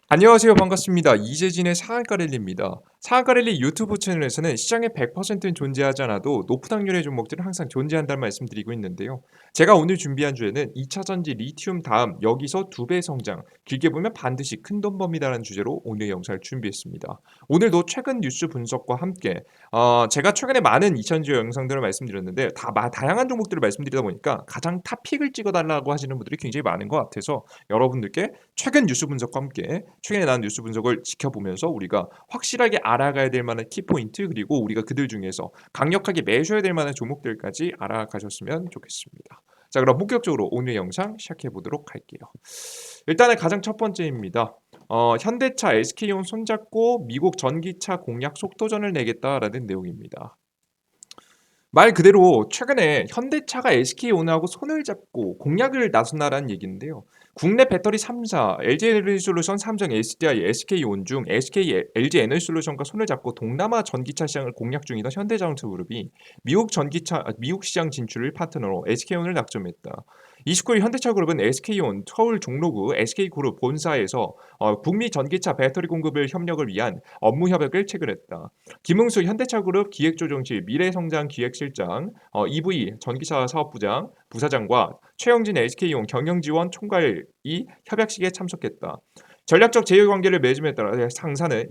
안녕하세요. 반갑습니다. 이재진의 상한가 랠리입니다. 상한가 랠리 유튜브 채널에서는 시장에 100%는 존재하지 않아도 높은 확률의 종목들은 항상 존재한다는 말씀드리고 있는데요. 제가 오늘 준비한 주제는 2차 전지 리튬 다음 여기서 두 배 성장, 길게 보면 반드시 큰돈 범위다라는 주제로 오늘 영상을 준비했습니다. 오늘도 최근 뉴스 분석과 함께 제가 최근에 많은 2차 전지 영상들을 말씀드렸는데 다양한 종목들을 말씀드리다 보니까 가장 탑픽을 찍어달라고 하시는 분들이 굉장히 많은 것 같아서 여러분들께 최근 뉴스 분석과 함께 최근에 나온 뉴스 분석을 지켜보면서 우리가 확실하게 알아가야 될 만한 키포인트 그리고 우리가 그들 중에서 강력하게 매수해야 될 만한 종목들까지 알아가셨으면 좋겠습니다. 자, 그럼 본격적으로 오늘 영상 시작해 보도록 할게요. 일단은 가장 첫 번째입니다. 현대차 SK온 손잡고 미국 전기차 공약 속도전을 내겠다라는 내용입니다. 말 그대로 최근에 현대차가 SK온하고 손을 잡고 공약을 나섰나라는 얘기인데요. 국내 배터리 3사, LG에너지솔루션, 삼성, SDI, SK온 중 SK, LG에너지솔루션과 손을 잡고 동남아 전기차 시장을 공략 중이던 현대자동차그룹이 미국 시장 진출을 파트너로 SK온을 낙점했다. 29일 현대차그룹은 SK온 서울 종로구 SK그룹 본사에서 북미 전기차 배터리 공급을 협력을 위한 업무 협약을 체결했다. 김흥수 현대차그룹 기획조정실 미래성장기획실장, EV 전기차 사업부장, 부사장과 최영진 SK온 경영지원 총괄이 협약식에 참석했다. 전략적 제휴 관계를 맺음에 따라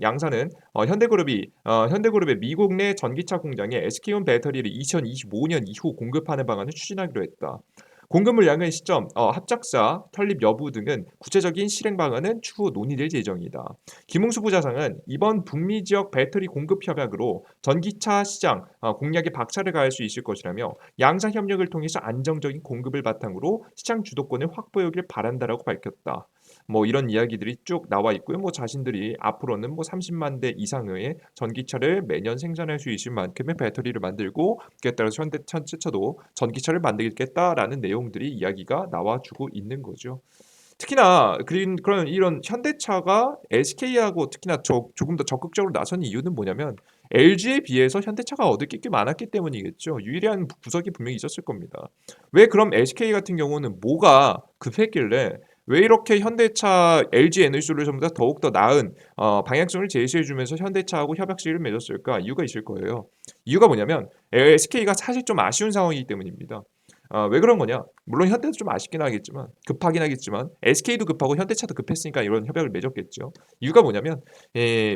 양사는 현대그룹의 미국 내 전기차 공장에 SK온 배터리를 2025년 이후 공급하는 방안을 추진하기로 했다. 공급 물량의 시점, 합작사 설립 여부 등은 구체적인 실행 방안은 추후 논의될 예정이다. 김웅수 부사장은 이번 북미 지역 배터리 공급 협약으로 전기차 시장 공략에 박차를 가할 수 있을 것이라며 양사 협력을 통해서 안정적인 공급을 바탕으로 시장 주도권을 확보하길 바란다라고 밝혔다. 뭐 이런 이야기들이 쭉 나와 있고요. 뭐 자신들이 앞으로는 뭐 30만 대 이상의 전기차를 매년 생산할 수 있을 만큼의 배터리를 만들고 그에 따라서 현대차도 전기차를 만들겠다라는 내용들이 이야기가 나와주고 있는 거죠. 특히나 그런 이런 현대차가 SK하고 특히나 조금 더 적극적으로 나선 이유는 뭐냐면 LG에 비해서 현대차가 얻을 게 꽤 많았기 때문이겠죠. 유일한 구석이 분명히 있었을 겁니다. 왜 그럼 SK 같은 경우는 뭐가 급했길래 왜 이렇게 현대차, LG 에너지솔루션보다 더욱더 나은 방향성을 제시해주면서 현대차하고 협약식을 맺었을까? 이유가 있을 거예요. 이유가 뭐냐면 SK가 사실 좀 아쉬운 상황이기 때문입니다. 왜 그런 거냐? 물론 현대도 좀 아쉽긴 하겠지만 급하긴 하겠지만 SK도 급하고 현대차도 급했으니까 이런 협약을 맺었겠죠. 이유가 뭐냐면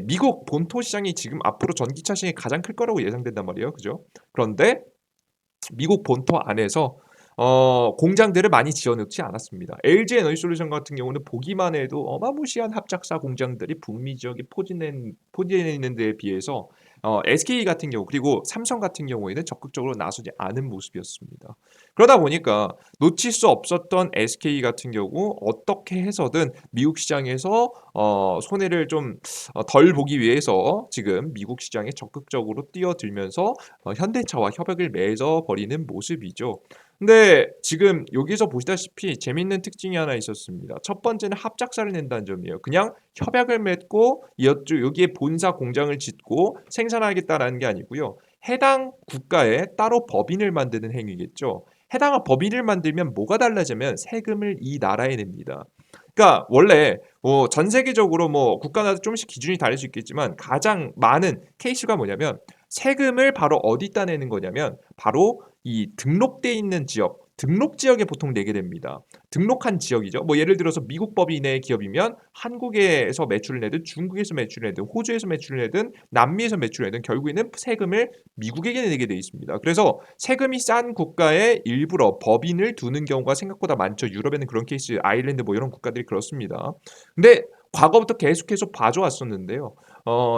미국 본토 시장이 지금 앞으로 전기차 시장이 가장 클 거라고 예상된단 말이에요. 그죠? 그런데 미국 본토 안에서 공장들을 많이 지어놓지 않았습니다. LG 에너지솔루션 같은 경우는 보기만 해도 어마무시한 합작사 공장들이 북미 지역에 포진해 있는 데에 비해서 SK 같은 경우 그리고 삼성 같은 경우에는 적극적으로 나서지 않은 모습이었습니다. 그러다 보니까 놓칠 수 없었던 SK 같은 경우 어떻게 해서든 미국 시장에서 손해를 좀 덜 보기 위해서 지금 미국 시장에 적극적으로 뛰어들면서 현대차와 협약을 맺어 버리는 모습이죠. 근데 지금 여기서 보시다시피 재밌는 특징이 하나 있었습니다. 첫 번째는 합작사를 낸다는 점이에요. 그냥 협약을 맺고 여기에 본사 공장을 짓고 생산하겠다라는 게 아니고요. 해당 국가에 따로 법인을 만드는 행위겠죠. 해당 법인을 만들면 뭐가 달라지면 세금을 이 나라에 냅니다. 그러니까 원래 전 세계적으로 뭐 국가마다 조금씩 기준이 다를 수 있겠지만 가장 많은 케이스가 뭐냐면 세금을 바로 어디다 내는 거냐면 바로 이 등록돼 있는 지역, 등록 지역에 보통 내게 됩니다. 등록한 지역이죠. 뭐 예를 들어서 미국 법인 의 기업이면 한국에서 매출을 내든 중국에서 매출을 내든 호주에서 매출을 내든 남미에서 매출을 내든 결국에는 세금을 미국에게 내게 돼 있습니다. 그래서 세금이 싼 국가에 일부러 법인을 두는 경우가 생각보다 많죠. 유럽에는 그런 케이스, 아일랜드 뭐 이런 국가들이 그렇습니다. 근데 과거부터 계속해서 봐줘왔었는데요.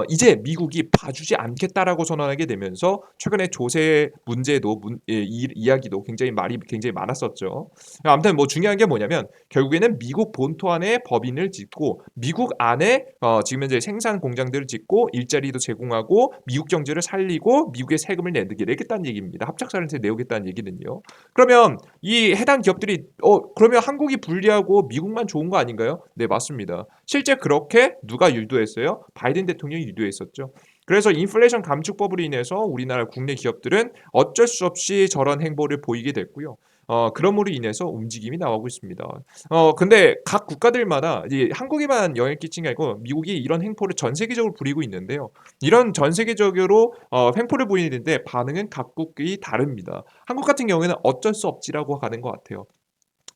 이제 미국이 봐주지 않겠다라고 선언하게 되면서 최근에 조세 문제도 이야기도 굉장히 말이 굉장히 많았었죠. 아무튼 뭐 중요한 게 뭐냐면 결국에는 미국 본토 안에 법인을 짓고 미국 안에 지금 현재 생산 공장들을 짓고 일자리도 제공하고 미국 경제를 살리고 미국의 세금을 내겠다는 얘기입니다. 합작사를 내오겠다는 얘기는요. 그러면 이 해당 기업들이 그러면 한국이 불리하고 미국만 좋은 거 아닌가요? 네, 맞습니다. 실제 그렇게 누가 유도했어요? 바이든 대통령이 유도했었죠. 그래서 인플레이션 감축법으로 인해서 우리나라 국내 기업들은 어쩔 수 없이 저런 행보를 보이게 됐고요. 그럼으로 인해서 움직임이 나오고 있습니다. 근데 각 국가들마다 이제 한국에만 영향을 끼친 게 아니고 미국이 이런 행포를 전 세계적으로 부리고 있는데요. 이런 전 세계적으로 횡포를 보이는데 반응은 각국이 다릅니다. 한국 같은 경우에는 어쩔 수 없지라고 가는 것 같아요.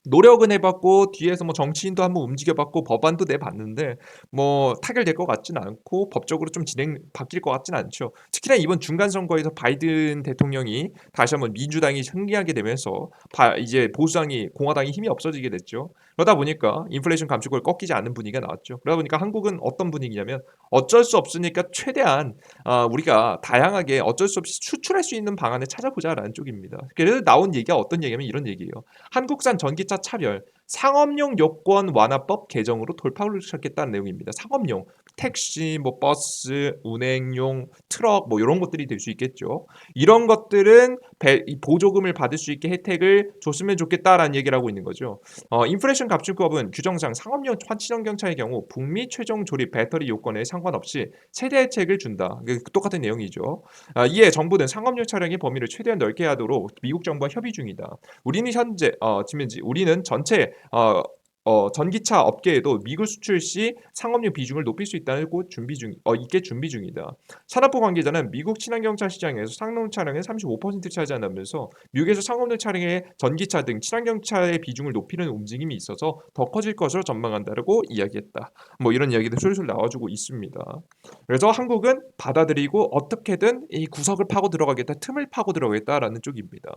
노력은 해 봤고 뒤에서 뭐 정치인도 한번 움직여 봤고 법안도 내 봤는데 뭐 타결될 것 같진 않고 법적으로 좀 진행 바뀔 것 같진 않죠. 특히나 이번 중간 선거에서 바이든 대통령이 다시 한번 민주당이 승리하게 되면서 이제 보수당이 공화당이 힘이 없어지게 됐죠. 그러다 보니까 인플레이션 감축을 꺾이지 않는 분위기가 나왔죠. 그러다 보니까 한국은 어떤 분위기냐면 어쩔 수 없으니까 최대한 우리가 다양하게 어쩔 수 없이 수출할 수 있는 방안을 찾아보자라는 쪽입니다. 그래서 나온 얘기가 어떤 얘기냐면 이런 얘기예요. 한국산 전기차 차별 상업용 요건 완화법 개정으로 돌파를 시작했다는 내용입니다. 상업용 택시, 뭐 버스, 운행용 트럭 뭐 이런 것들이 될 수 있겠죠. 이런 것들은 이 보조금을 받을 수 있게 혜택을 줬으면 좋겠다라는 얘기를 하고 있는 거죠. 인플레이션 감축법은 규정상 상업용 친환경차의 경우 북미 최종 조립 배터리 요건에 상관없이 세대 혜택을 준다. 똑같은 내용이죠. 이에 정부는 상업용 차량의 범위를 최대한 넓게 하도록 미국 정부와 협의 중이다. 우리는 현재 우리는 전체 전기차 업계에도 미국 수출 시 상업용 비중을 높일 수 있다고 준비 중이다. 산업부 관계자는 미국 친환경차 시장에서 상용 차량의 35% 차지한다면서 미국에서 상업용 차량의 전기차 등 친환경차의 비중을 높이는 움직임이 있어서 더 커질 것으로 전망한다고 이야기했다. 뭐 이런 이야기도 술술 나와주고 있습니다. 그래서 한국은 받아들이고 어떻게든 이 구석을 파고 들어가겠다, 틈을 파고 들어가겠다라는 쪽입니다.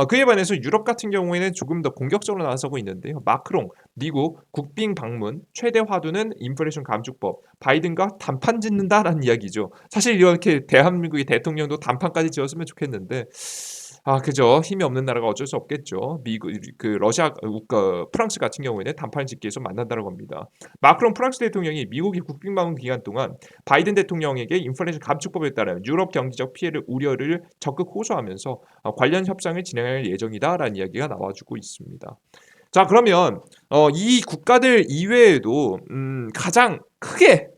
그에 반해서 유럽 같은 경우에는 조금 더 공격적으로 나서고 있는데요. 마크롱 미국 국빈 방문 최대 화두는 인플레이션 감축법 바이든과 단판 짓는다라는 이야기죠. 사실 이렇게 대한민국의 대통령도 단판까지 지었으면 좋겠는데 그죠. 힘이 없는 나라가 어쩔 수 없겠죠. 미국 러시아 프랑스 같은 경우에는 단판을 짓기 위해서 만난다고 합니다. 마크롱 프랑스 대통령이 미국의 국빈 방문 기간 동안 바이든 대통령에게 인플레이션 감축법에 따른 유럽 경제적 피해를 우려를 적극 호소하면서 관련 협상을 진행할 예정이다라는 이야기가 나와주고 있습니다. 자, 그러면 이 국가들 이외에도 가장 크게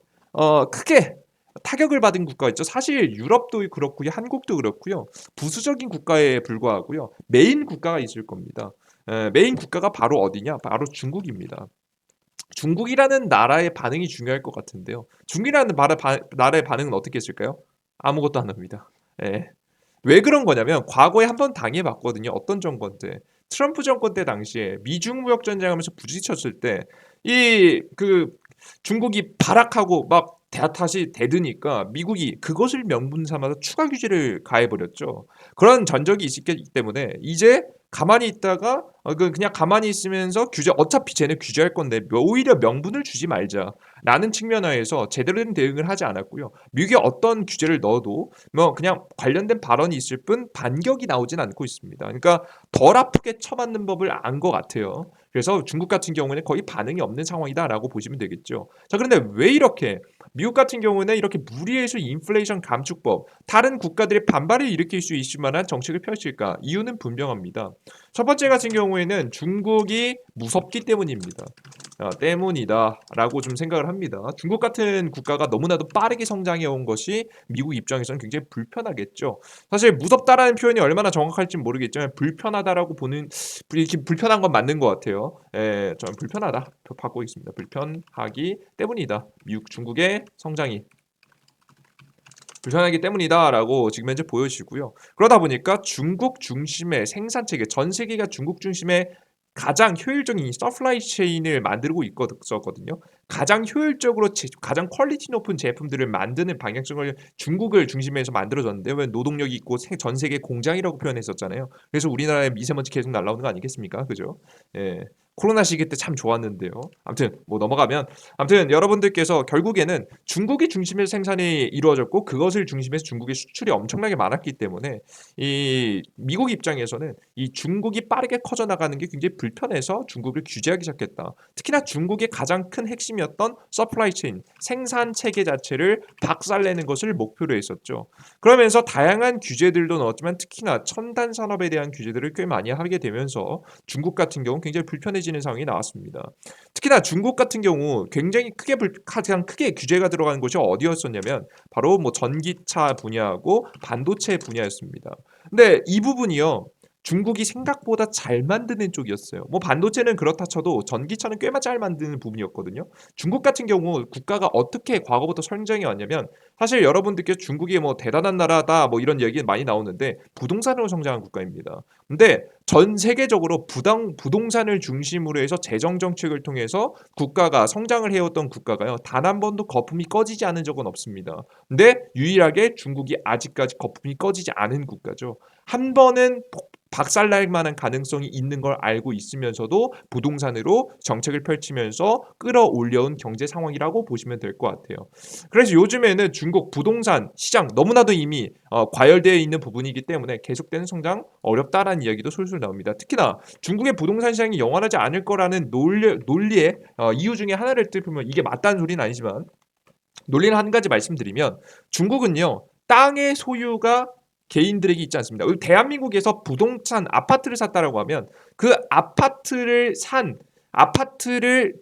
타격을 받은 국가가 있죠. 사실 유럽도 그렇고요, 한국도 그렇고요. 부수적인 국가에 불과하고요. 메인 국가가 있을 겁니다. 메인 국가가 바로 어디냐? 바로 중국입니다. 중국이라는 나라의 반응이 중요할 것 같은데요. 중국이라는 나라의 반응은 어떻게 했을까요? 아무것도 안 합니다. 예. 왜 그런 거냐면 과거에 한번 당해봤거든요. 어떤 정권 때. 트럼프 정권 때 당시에 미중 무역 전쟁하면서 부딪혔을 때 중국이 발악하고 막 다시 대드니까 미국이 그것을 명분 삼아서 추가 규제를 가해버렸죠. 그런 전적이 있기 때문에 이제 가만히 있다가 그냥 가만히 있으면서 어차피 쟤네 규제할 건데 오히려 명분을 주지 말자라는 측면하에서 제대로 된 대응을 하지 않았고요. 미국이 어떤 규제를 넣어도 뭐 그냥 관련된 발언이 있을 뿐 반격이 나오진 않고 있습니다. 그러니까 덜 아프게 쳐맞는 법을 안 것 같아요. 그래서 중국 같은 경우에는 거의 반응이 없는 상황이다라고 보시면 되겠죠. 자, 그런데 왜 이렇게 미국 같은 경우는 이렇게 무리해서 인플레이션 감축법, 다른 국가들의 반발을 일으킬 수 있을 만한 정책을 펼칠까? 이유는 분명합니다. 첫 번째 같은 경우에는 중국이 무섭기 때문입니다. 때문이다라고 좀 생각을 합니다. 중국 같은 국가가 너무나도 빠르게 성장해 온 것이 미국 입장에서는 굉장히 불편하겠죠. 사실 무섭다라는 표현이 얼마나 정확할지 모르겠지만 불편하다라고 보는 이렇게 불편한 건 맞는 것 같아요. 저는 불편하다 바꾸고 있습니다. 불편하기 때문이다. 미국 중국의 성장이 불편하기 때문이다라고 지금 현재 보여지고요. 그러다 보니까 중국 중심의 생산 체계, 전 세계가 중국 중심의 가장 효율적인 서플라이 체인을 만들고 있었거든요. 가장 효율적으로 가장 퀄리티 높은 제품들을 만드는 방향성을 중국을 중심에서 만들어졌는데 왜 노동력이 있고 전 세계 공장이라고 표현했었잖아요. 그래서 우리나라에 미세먼지 계속 날라오는 거 아니겠습니까? 그죠? 예. 코로나 시기 때 참 좋았는데요. 아무튼 뭐 넘어가면 아무튼 여러분들께서 결국에는 중국이 중심에서 생산이 이루어졌고 그것을 중심에서 중국의 수출이 엄청나게 많았기 때문에 이 미국 입장에서는 이 중국이 빠르게 커져 나가는 게 굉장히 불편해서 중국을 규제하기 시작했다. 특히나 중국의 가장 큰 핵심이었던 서플라이 체인, 생산 체계 자체를 박살내는 것을 목표로 했었죠. 그러면서 다양한 규제들도 넣었지만 특히나 첨단 산업에 대한 규제들을 꽤 많이 하게 되면서 중국 같은 경우 굉장히 불편해지는 상황이 나왔습니다. 특히나 중국 같은 경우 굉장히 가장 크게 규제가 들어가는 곳이 어디였었냐면 바로 뭐 전기차 분야하고 반도체 분야였습니다. 근데 이 부분이요. 중국이 생각보다 잘 만드는 쪽이었어요. 뭐 반도체는 그렇다 쳐도 전기차는 꽤 잘 만드는 부분이었거든요. 중국 같은 경우 국가가 어떻게 과거부터 성장해 왔냐면 사실 여러분들께 중국이 뭐 대단한 나라다 뭐 이런 얘기는 많이 나오는데 부동산으로 성장한 국가입니다. 근데 전 세계적으로 부동산을 중심으로 해서 재정 정책을 통해서 국가가 성장을 해왔던 국가가요. 단 한 번도 거품이 꺼지지 않은 적은 없습니다. 근데 유일하게 중국이 아직까지 거품이 꺼지지 않은 국가죠. 한 번은 박살날 만한 가능성이 있는 걸 알고 있으면서도 부동산으로 정책을 펼치면서 끌어올려온 경제 상황이라고 보시면 될 것 같아요. 그래서 요즘에는 중국 부동산 시장 너무나도 이미 과열되어 있는 부분이기 때문에 계속되는 성장 어렵다라는 이야기도 솔솔 나옵니다. 특히나 중국의 부동산 시장이 영원하지 않을 거라는 논리의 이유 중에 하나를 뜯으면 이게 맞다는 소리는 아니지만 논리는 한 가지 말씀드리면 중국은요 땅의 소유가 개인들에게 있지 않습니다. 대한민국에서 부동산 아파트를 샀다라고 하면 그 아파트를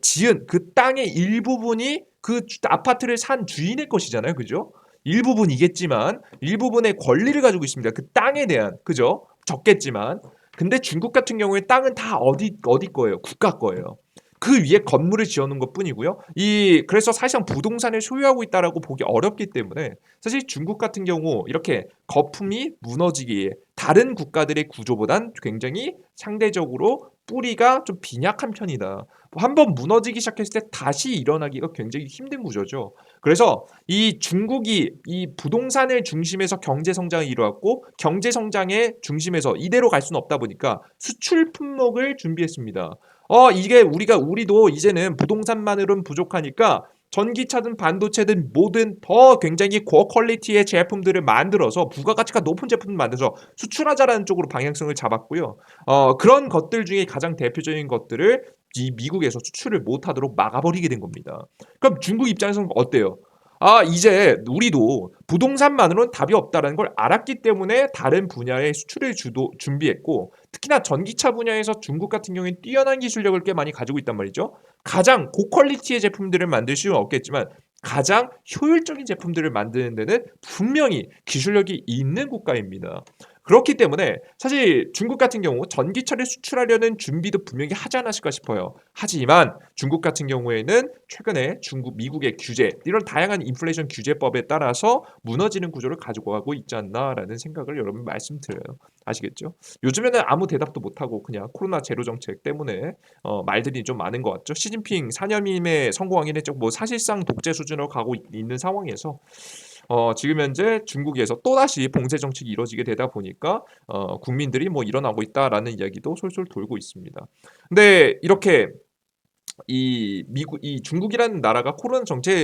지은 그 땅의 일부분이 그 아파트를 산 주인의 것이잖아요. 그죠? 일부분이겠지만 일부분의 권리를 가지고 있습니다. 그 땅에 대한 그죠? 적겠지만 근데 중국 같은 경우에 땅은 다 어디 거예요? 국가 거예요. 그 위에 건물을 지어놓은 것뿐이고요. 그래서 사실상 부동산을 소유하고 있다라고 보기 어렵기 때문에 사실 중국 같은 경우 이렇게 거품이 무너지기에 다른 국가들의 구조보단 굉장히 상대적으로 뿌리가 좀 빈약한 편이다. 한번 무너지기 시작했을 때 다시 일어나기가 굉장히 힘든 구조죠. 그래서 이 중국이 이 부동산을 중심에서 경제 성장을 이루었고 경제 성장의 중심에서 이대로 갈 수는 없다 보니까 수출 품목을 준비했습니다. 이게 우리도 이제는 부동산만으로는 부족하니까 전기차든 반도체든 뭐든 더 굉장히 고퀄리티의 제품들을 만들어서 부가가치가 높은 제품을 만들어서 수출하자라는 쪽으로 방향성을 잡았고요. 그런 것들 중에 가장 대표적인 것들을 이 미국에서 수출을 못하도록 막아버리게 된 겁니다. 그럼 중국 입장에서는 어때요? 이제 우리도 부동산만으로는 답이 없다는 걸 알았기 때문에 다른 분야의 수출을 준비했고 특히나 전기차 분야에서 중국 같은 경우에는 뛰어난 기술력을 꽤 많이 가지고 있단 말이죠. 가장 고퀄리티의 제품들을 만들 수는 없겠지만 가장 효율적인 제품들을 만드는 데는 분명히 기술력이 있는 국가입니다. 그렇기 때문에 사실 중국 같은 경우 전기차를 수출하려는 준비도 분명히 하지 않았을까 싶어요. 하지만 중국 같은 경우에는 최근에 미국의 규제, 이런 다양한 인플레이션 규제법에 따라서 무너지는 구조를 가지고 가고 있지 않나라는 생각을 여러분 말씀드려요. 아시겠죠? 요즘에는 아무 대답도 못하고 그냥 코로나 제로 정책 때문에 말들이 좀 많은 것 같죠. 시진핑 4년임에 성공하긴 했죠. 뭐 사실상 독재 수준으로 가고 있는 상황에서 지금 현재 중국에서 또다시 봉쇄 정책이 이루어지게 되다 보니까 국민들이 뭐 일어나고 있다라는 이야기도 솔솔 돌고 있습니다. 근데 이렇게 이 중국이라는 나라가 코로나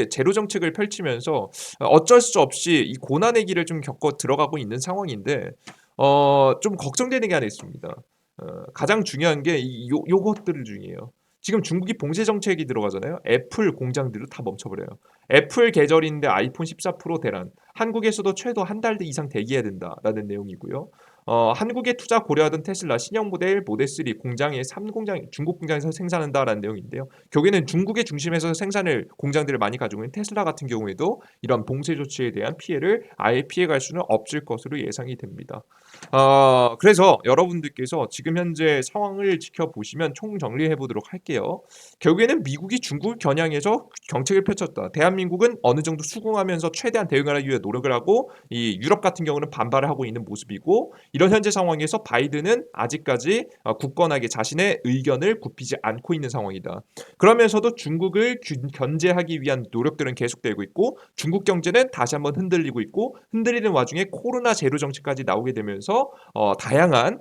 제로 정책을 펼치면서 어쩔 수 없이 이 고난의 길을 좀 겪어 들어가고 있는 상황인데 좀 걱정되는 게 하나 있습니다. 가장 중요한 게 요것들 중이에요. 지금 중국이 봉쇄 정책이 들어가잖아요. 애플 공장들을 다 멈춰버려요. 애플 계절인데 아이폰 14 프로 대란. 한국에서도 최소 한 달 이상 대기해야 된다라는 내용이고요. 한국에 투자 고려하던 테슬라 신형 모델 3 공장에 3공장 중국 공장에서 생산한다라는 내용인데요. 결국에는 중국의 중심에서 생산을 공장들을 많이 가지고 있는 테슬라 같은 경우에도 이런 봉쇄 조치에 대한 피해를 아예 피해갈 수는 없을 것으로 예상이 됩니다. 그래서 여러분들께서 지금 현재 상황을 지켜보시면 총정리해 보도록 할게요. 결국에는 미국이 중국을 겨냥해서 정책을 펼쳤다. 대한민국은 어느 정도 수긍하면서 최대한 대응하기 위해 노력을 하고 이 유럽 같은 경우는 반발을 하고 있는 모습이고 이런 현재 상황에서 바이든은 아직까지 굳건하게 자신의 의견을 굽히지 않고 있는 상황이다. 그러면서도 중국을 견제하기 위한 노력들은 계속되고 있고 중국 경제는 다시 한번 흔들리고 있고 흔들리는 와중에 코로나 제로 정책까지 나오게 되면서 다양한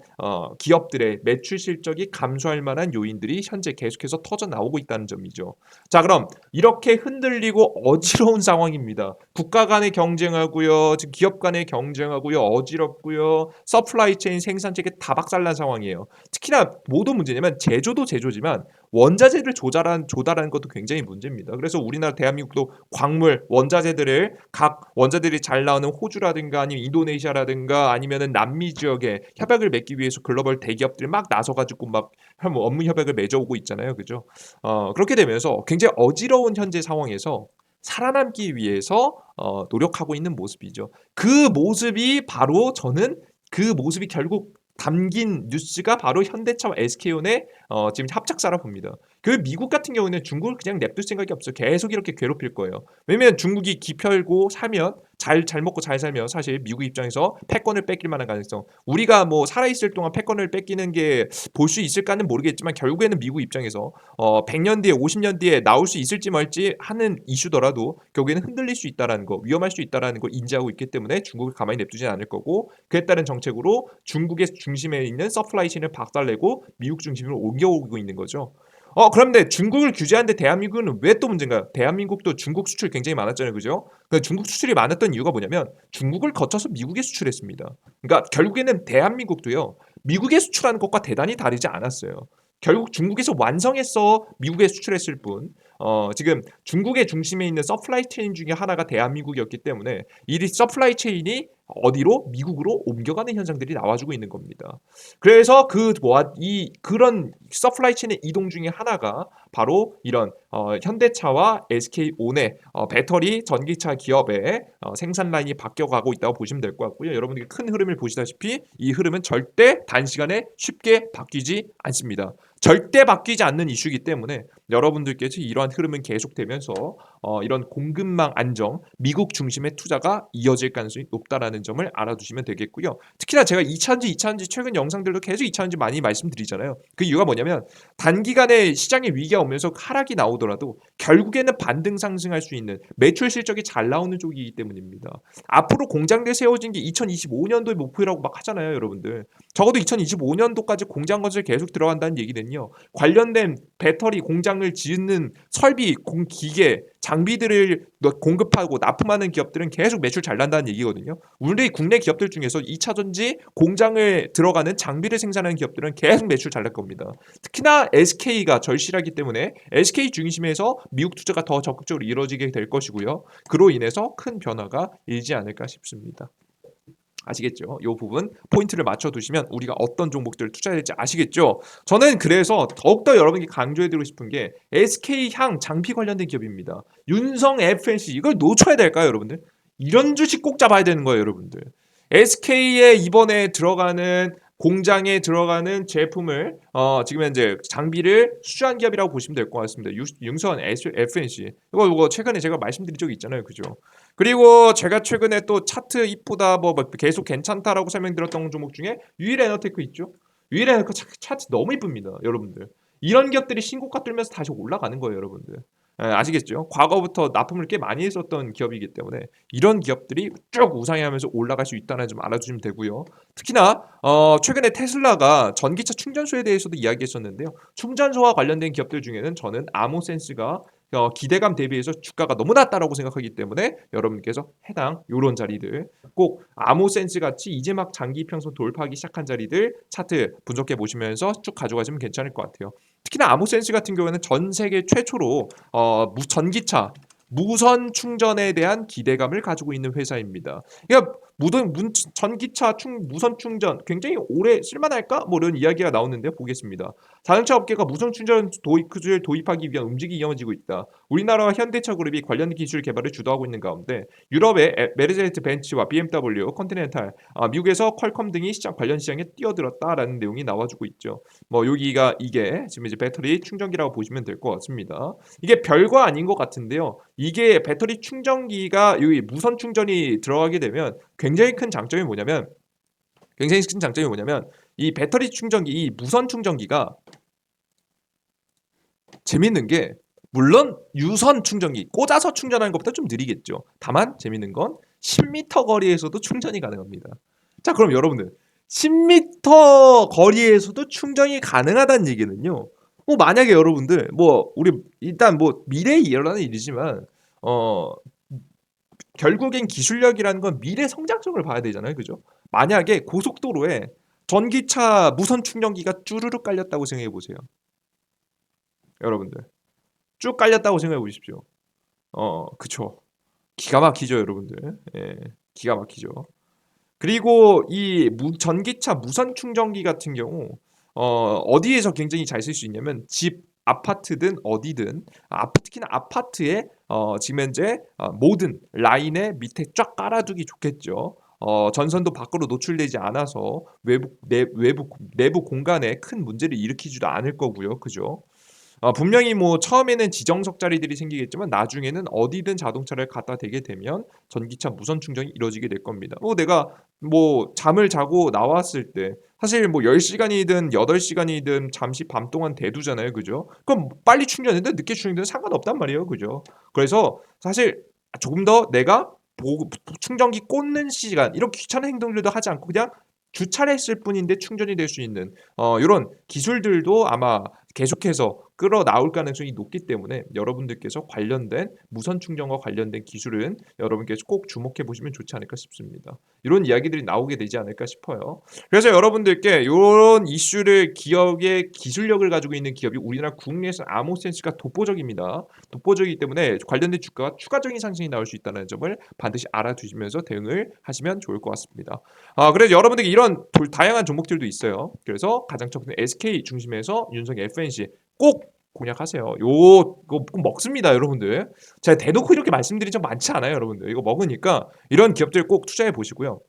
기업들의 매출 실적이 감소할 만한 요인들이 현재 계속해서 터져 나오고 있다는 점이죠. 자, 그럼 이렇게 흔들리고 어지러운 상황입니다. 국가 간에 경쟁하고요, 지금 기업 간에 경쟁하고요, 어지럽고요, 서플라이 체인 생산 체계 다 박살난 상황이에요. 특히나 모든 문제냐면 제조도 제조지만 원자재를 조달하는 것도 굉장히 문제입니다. 그래서 우리나라 대한민국도 광물 원자재들을 각 원자들이 잘 나오는 호주라든가 아니면 인도네시아라든가 아니면은 남미 지역에 협약을 맺기 위해서 글로벌 대기업들이 막 나서가지고 막 업무 협약을 맺어오고 있잖아요, 그죠? 그렇게 되면서 굉장히 어지러운 현재 상황에서 살아남기 위해서 노력하고 있는 모습이죠. 그 모습이 바로 저는 그 모습이 결국 담긴 뉴스가 바로 현대차와 SK온의 지금 합작사라 봅니다. 그 미국 같은 경우는 중국을 그냥 냅둘 생각이 없어요. 계속 이렇게 괴롭힐 거예요. 왜냐면 중국이 기펴고 사면 잘 먹고 잘 살면 사실 미국 입장에서 패권을 뺏길 만한 가능성. 우리가 뭐 살아있을 동안 패권을 뺏기는 게 볼 수 있을까는 모르겠지만 결국에는 미국 입장에서 100년 뒤에 50년 뒤에 나올 수 있을지 말지 하는 이슈더라도 결국에는 흔들릴 수 있다라는 거, 위험할 수 있다라는 걸 인지하고 있기 때문에 중국을 가만히 냅두진 않을 거고 그에 따른 정책으로 중국의 중심에 있는 서플라이 체인을 박살내고 미국 중심으로 옮겨오고 있는 거죠. 그런데 중국을 규제하는데 대한민국은 왜 또 문제인가요? 대한민국도 중국 수출 굉장히 많았잖아요. 그죠? 그 중국 수출이 많았던 이유가 뭐냐면 중국을 거쳐서 미국에 수출했습니다. 그러니까 결국에는 대한민국도요. 미국에 수출하는 것과 대단히 다르지 않았어요. 결국 중국에서 완성해서 미국에 수출했을 뿐 지금 중국의 중심에 있는 서플라이 체인 중에 하나가 대한민국이었기 때문에 이 서플라이 체인이 어디로? 미국으로 옮겨가는 현상들이 나와주고 있는 겁니다. 그래서 그런 서플라이 체인의 이동 중에 하나가 바로 이런 현대차와 SK온의 배터리 전기차 기업의 생산 라인이 바뀌어가고 있다고 보시면 될 것 같고요. 여러분들이 큰 흐름을 보시다시피 이 흐름은 절대 단시간에 쉽게 바뀌지 않습니다. 절대 바뀌지 않는 이슈이기 때문에 여러분들께서 이러한 흐름은 계속되면서 이런 공급망 안정, 미국 중심의 투자가 이어질 가능성이 높다라는 점을 알아두시면 되겠고요. 특히나 제가 2차전지 최근 영상들도 계속 2차전지 많이 말씀드리잖아요. 그 이유가 뭐냐면 단기간에 시장의 위기가 오면서 하락이 나오더라도 결국에는 반등 상승할 수 있는 매출 실적이 잘 나오는 쪽이기 때문입니다. 앞으로 공장들 세워진 게 2025년도의 목표라고 막 하잖아요, 여러분들. 적어도 2025년도까지 공장 건설 계속 들어간다는 얘기는요. 관련된 배터리 공장을 짓는 설비, 기계, 장비들을 공급하고 납품하는 기업들은 계속 매출 잘 난다는 얘기거든요. 우리 국내 기업들 중에서 2차 전지 공장을 들어가는 장비를 생산하는 기업들은 계속 매출 잘 날 겁니다. 특히나 SK가 절실하기 때문에 SK 중심에서 미국 투자가 더 적극적으로 이루어지게 될 것이고요. 그로 인해서 큰 변화가 일지 않을까 싶습니다. 아시겠죠? 이 부분 포인트를 맞춰두시면 우리가 어떤 종목들을 투자해야 될지 아시겠죠? 저는 그래서 더욱더 여러분께 강조해드리고 싶은 게 SK향 장비 관련된 기업입니다. 윤성 FNC 이걸 놓쳐야 될까요, 여러분들? 이런 주식 꼭 잡아야 되는 거예요, 여러분들. SK에 이번에 들어가는 공장에 들어가는 제품을 지금 현재 장비를 수주한 기업이라고 보시면 될 것 같습니다. 윤성 FNC 이거 최근에 제가 말씀드린 적이 있잖아요, 그죠? 그리고 제가 최근에 또 차트 이쁘다 뭐 계속 괜찮다라고 설명드렸던 종목 중에 유일에너테크 있죠. 유일에너테크 차트 너무 이쁩니다, 여러분들. 이런 기업들이 신고가 뚫면서 다시 올라가는 거예요, 여러분들. 아시겠죠? 과거부터 납품을 꽤 많이 했었던 기업이기 때문에 이런 기업들이 쭉 우상향하면서 올라갈 수 있다는 점 알아주시면 되고요. 특히나 최근에 테슬라가 전기차 충전소에 대해서도 이야기했었는데요. 충전소와 관련된 기업들 중에는 저는 아모센스가 기대감 대비해서 주가가 너무 낮다라고 생각하기 때문에 여러분께서 해당 요런 자리들 꼭 아모센스 같이 이제 막 장기 평선 돌파하기 시작한 자리들 차트 분석해 보시면서 쭉 가져가시면 괜찮을 것 같아요. 특히나 아모센스 같은 경우에는 전 세계 최초로 전기차 무선 충전에 대한 기대감을 가지고 있는 회사입니다. 그러니까 전기차 무선 충전 굉장히 오래 쓸만할까? 뭐 이런 이야기가 나오는데 보겠습니다. 자동차 업계가 무선 충전 기술을 도입하기 위한 움직임이 이어지고 있다. 우리나라와 현대차 그룹이 관련 기술 개발을 주도하고 있는 가운데 유럽의 메르세데스 벤츠와 BMW, 컨티넨탈, 미국에서 퀄컴 등이 관련 시장에 뛰어들었다라는 내용이 나와주고 있죠. 뭐 여기가 이게 지금 이제 배터리 충전기라고 보시면 될 것 같습니다. 이게 별거 아닌 것 같은데요. 이게 배터리 충전기가 여기 무선 충전이 들어가게 되면 굉장히 큰 장점이 뭐냐면 이 배터리 충전기, 이 무선 충전기가 재밌는 게 물론 유선 충전기 꽂아서 충전하는 것보다 좀 느리겠죠. 다만 재밌는 건 10m 거리에서도 충전이 가능합니다. 자, 그럼 여러분들 10m 거리에서도 충전이 가능하다는 얘기는요. 뭐 만약에 여러분들 뭐 우리 일단 뭐 미래에 일어나는 일이지만 결국엔 기술력이라는 건 미래 성장성을 봐야 되잖아요. 그죠? 만약에 고속도로에 전기차 무선 충전기가 쭈루룩 깔렸다고 생각해 보세요. 여러분들. 쭉 깔렸다고 생각해 보십시오. 그쵸. 기가 막히죠, 여러분들. 예, 기가 막히죠. 그리고 이 전기차 무선 충전기 같은 경우 어디에서 굉장히 잘 쓸 수 있냐면 집, 아파트든 어디든 특히나 아파트에 지금 현재 모든 라인에 밑에 쫙 깔아두기 좋겠죠. 전선도 밖으로 노출되지 않아서 내부 공간에 큰 문제를 일으키지도 않을 거고요. 그죠? 분명히 뭐 처음에는 지정석 자리들이 생기겠지만 나중에는 어디든 자동차를 갖다 대게 되면 전기차 무선 충전이 이루어지게 될 겁니다. 내가 뭐 잠을 자고 나왔을 때 사실 뭐 10시간이든 8시간이든 잠시 밤 동안 대두잖아요. 그죠? 그럼 빨리 충전해도 늦게 충전해도 상관없단 말이에요. 그죠? 그래서 사실 조금 더 내가 충전기 꽂는 시간 이런 귀찮은 행동들도 하지 않고 그냥 주차를 했을 뿐인데 충전이 될 수 있는 요런 기술들도 아마 계속해서 끌어나올 가능성이 높기 때문에 여러분들께서 관련된 무선 충전과 관련된 기술은 여러분께서 꼭 주목해 보시면 좋지 않을까 싶습니다. 이런 이야기들이 나오게 되지 않을까 싶어요. 그래서 여러분들께 요런 이슈를 기업의 기술력을 가지고 있는 기업이 우리나라 국내에서 아모센스가 독보적입니다. 독보적이기 때문에 관련된 주가가 추가적인 상승이 나올 수 있다는 점을 반드시 알아두시면서 대응을 하시면 좋을 것 같습니다. 그래서 여러분들께 이런 다양한 종목들도 있어요. 그래서 가장 첫 번째 SK 중심에서 윤석열 FNC 꼭 공략하세요. 이거 꼭 먹습니다, 여러분들. 제가 대놓고 이렇게 말씀드린 적 많지 않아요, 여러분들. 이거 먹으니까 이런 기업들 꼭 투자해 보시고요.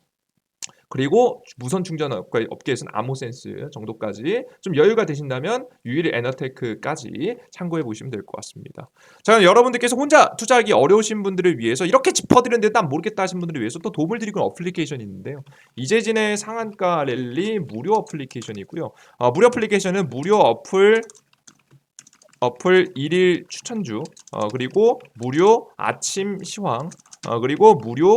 그리고 무선 충전 업계에서는 아모센스 정도까지 좀 여유가 되신다면 유일 에너테크까지 참고해 보시면 될 것 같습니다. 자, 여러분들께서 혼자 투자하기 어려우신 분들을 위해서 이렇게 짚어드렸는데 난 모르겠다 하신 분들을 위해서 또 도움을 드리고 있는 어플리케이션이 있는데요. 이재진의 상한가 랠리 무료 어플리케이션이고요. 무료 어플리케이션은 무료 어플 1일 추천주, 그리고 무료 아침 시황, 그리고 무료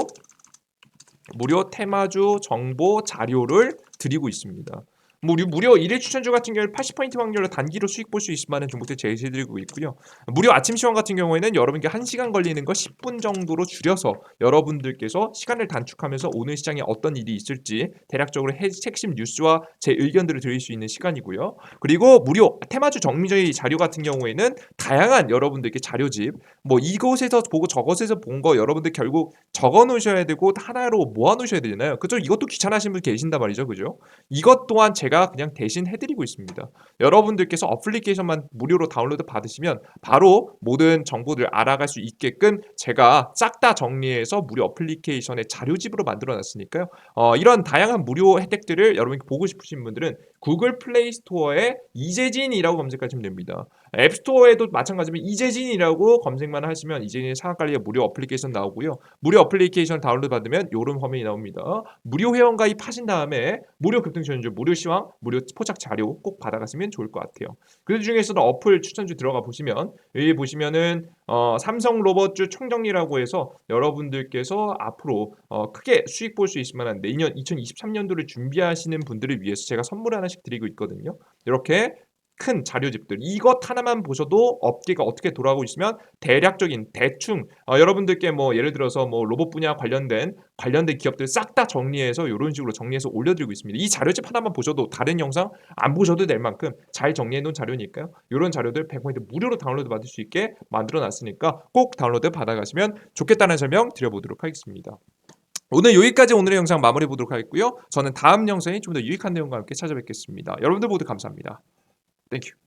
테마주 정보 자료를 드리고 있습니다. 무료 1일 추천주 같은 경우는 80% 확률로 단기로 수익 볼 수 있을 만한 종목들 제시해드리고 있고요. 무료 아침 시황 같은 경우에는 여러분께 1시간 걸리는 거 10분 정도로 줄여서 여러분들께서 시간을 단축하면서 오늘 시장에 어떤 일이 있을지 대략적으로 핵심 뉴스와 제 의견들을 드릴 수 있는 시간이고요. 그리고 무료 테마주 정리의 자료 같은 경우에는 다양한 여러분들께 자료집 뭐 이곳에서 보고 저곳에서 본 거 여러분들 결국 적어 놓으셔야 되고 하나로 모아 놓으셔야 되잖아요. 그죠? 이것도 귀찮아하시는 분 계신단 말이죠. 그죠? 이것 또한 제가 그냥 대신 해드리고 있습니다. 여러분들께서 어플리케이션만 무료로 다운로드 받으시면 바로 모든 정보들 알아갈 수 있게끔 제가 싹 다 정리해서 무료 어플리케이션의 자료집으로 만들어 놨으니까요. 이런 다양한 무료 혜택들을 여러분이 보고 싶으신 분들은 구글 플레이 스토어에 이재진이라고 검색하시면 됩니다. 앱스토어에도 마찬가지면 이재진이라고 검색만 하시면 이재진의 상한가리의 무료 어플리케이션 나오고요. 무료 어플리케이션 다운로드 받으면 이런 화면이 나옵니다. 무료 회원 가입하신 다음에 무료 급등전주, 무료 시황, 무료 포착 자료 꼭 받아가시면 좋을 것 같아요. 그 중에서도 어플 추천주 들어가 보시면 여기 보시면은 삼성 로봇주 총정리라고 해서 여러분들께서 앞으로 크게 수익 볼 수 있을 만한 내년 2023년도를 준비하시는 분들을 위해서 제가 선물 하나씩 드리고 있거든요. 이렇게 큰 자료집들 이것 하나만 보셔도 업계가 어떻게 돌아가고 있으면 대략적인 대충 여러분들께 뭐 예를 들어서 뭐 로봇 분야 관련된 기업들 싹 다 정리해서 이런 식으로 정리해서 올려드리고 있습니다. 이 자료집 하나만 보셔도 다른 영상 안 보셔도 될 만큼 잘 정리해 놓은 자료니까요. 이런 자료들 100% 무료로 다운로드 받을 수 있게 만들어 놨으니까 꼭 다운로드 받아가시면 좋겠다는 설명 드려보도록 하겠습니다. 오늘 여기까지 오늘의 영상 마무리해 보도록 하겠고요. 저는 다음 영상에 좀 더 유익한 내용과 함께 찾아뵙겠습니다. 여러분들 모두 감사합니다. 땡큐.